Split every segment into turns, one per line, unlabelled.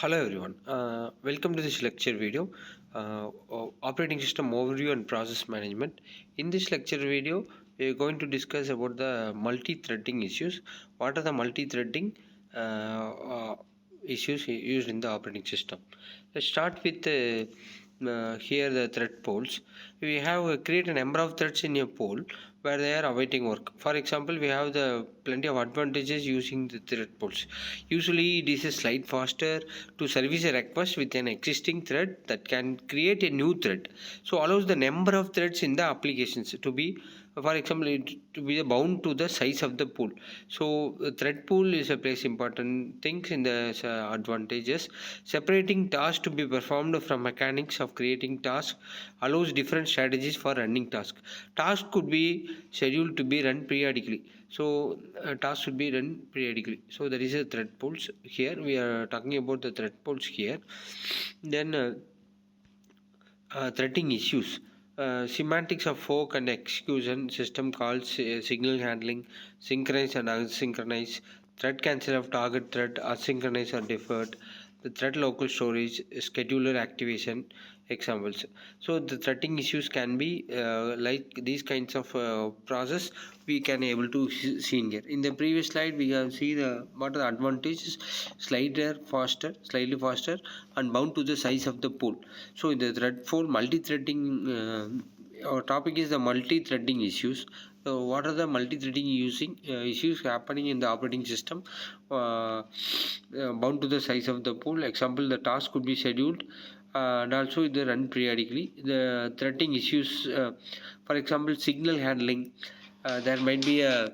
Hello everyone, welcome to this lecture video, operating system overview and process management. In this lecture video, we are going to discuss about the multi-threading issues. What are the multi-threading issues used in the operating system? Let's start with here the thread pools. We have create a number of threads in a pool where they are awaiting work. For example, we have the plenty of advantages using the thread pools. Usually it is a slide faster to service a request with an existing thread that can create a new thread. So allows the number of threads in the applications to be, for example, to be bound to the size of the pool. So thread pool is a place important things in the advantages. Separating tasks to be performed from mechanics of creating tasks allows different strategies for running tasks. Task could be scheduled to be run periodically. So tasks should be run periodically. So there is a thread pools here. We are talking about the thread pools here. Then threading issues. Semantics of fork and execution system calls signal handling, synchronize and asynchronous, thread cancel of target thread, asynchronous or deferred, the thread local storage, scheduler activation examples. So the threading issues can be like these kinds of process we can able to see in here. In the previous slide, we have seen what are the advantages: slightly faster, and bound to the size of the pool. So in the thread for multi-threading, our topic is the multi-threading issues. So what are the multi-threading issues happening in the operating system? Bound to the size of the pool. Example: the task could be scheduled and also they run periodically. The threading issues, for example, signal handling. There might be a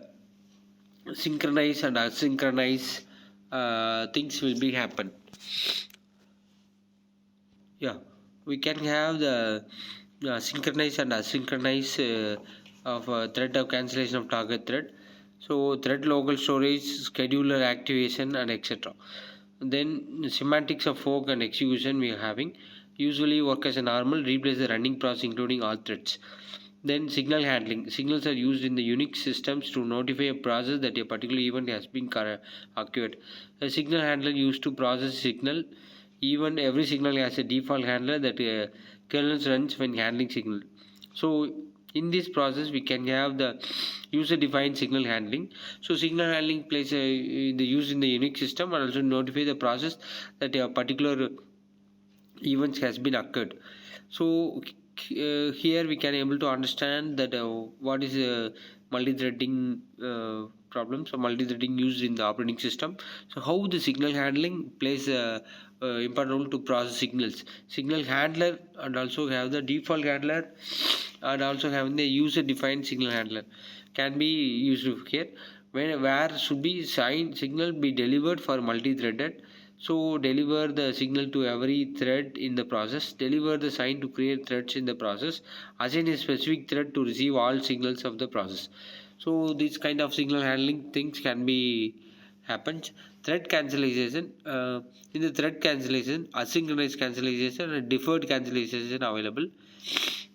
synchronize and asynchronous things will be happen. Yeah, we can have the synchronize and asynchronize of thread of cancellation of target thread. So thread local storage, scheduler activation, and etc. Then semantics of fork and execution we are having. Usually work as a normal, replace the running process including all threads. Then signal handling. Signals are used in the Unix systems to notify a process that a particular event has been occurred. A signal handler used to process signal. Even every signal has a default handler that kernel runs when handling signal. So in this process we can have the user defined signal handling. So signal handling plays the use in the Unix system and also notify the process that a particular events has been occurred. So here we can able to understand that what is multi-threading problems or multi-threading used in the operating system. So how the signal handling plays a important role to process signal handler, and also have the default handler, and also having the user defined signal handler can be used here. Where should be signal be delivered for multi-threaded. So deliver the signal to every thread in the process, deliver the sign to create threads in the process, assign a specific thread to receive all signals of the process. So this kind of signal handling things can be happens. Thread cancellation, in the thread cancellation, asynchronous cancellation and deferred cancellation available.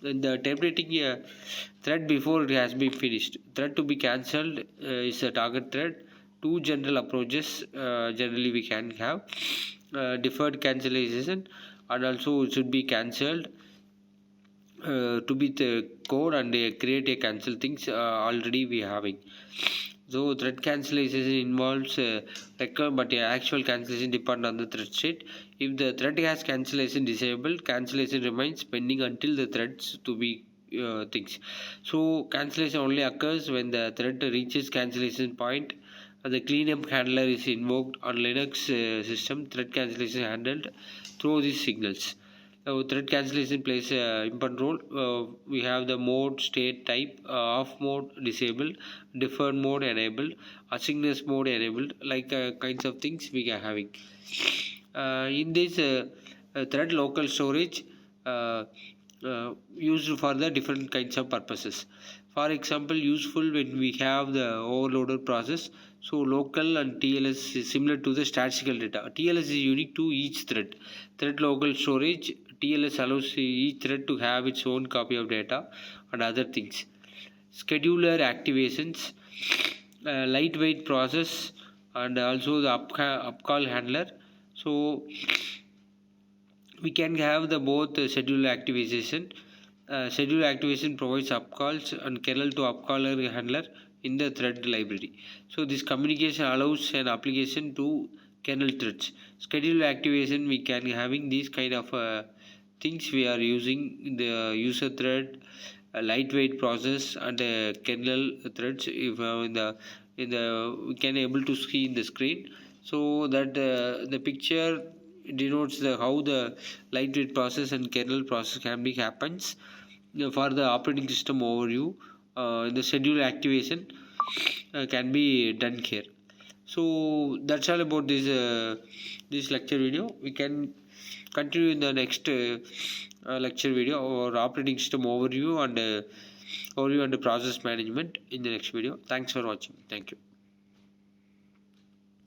In the templating thread before it has been finished, thread to be cancelled is a target thread. Two general approaches generally we can have: deferred cancellation, and also it should be cancelled to be the code and create a cancel things already we having. So thread cancellation involves record, but actual cancellation depend on the thread state. If the thread has cancellation disabled, cancellation remains pending until the threads to be things. So cancellation only occurs when the thread reaches cancellation point. The cleanup handler is invoked on Linux system. Thread cancellation handled through these signals. Now, thread cancellation plays an important role. We have the mode, state type, off mode disabled, deferred mode enabled, asynchronous mode enabled, like kinds of things we are having. In this thread local storage used for the different kinds of purposes. For example, useful when we have the overloaded process. So local and TLS is similar to the statistical data. TLS is unique to each thread. Thread local storage, TLS allows each thread to have its own copy of data and other things. Scheduler activations, lightweight process, and also the upcall handler. So we can have the both schedule activation. Schedule activation provides upcalls and kernel to upcaller handler in the thread library. So this communication allows an application to kernel threads. Schedule activation, we can having these kind of things. We are using the user thread, a lightweight process, and kernel threads. If in the we can able to see in the screen, so that the picture denotes how the lightweight process and kernel process can be happens. For the operating system overview, the schedule activation can be done here. So that's all about this lecture video. We can continue in the next lecture video, or operating system overview and the process management in the next video. Thanks for watching. Thank you.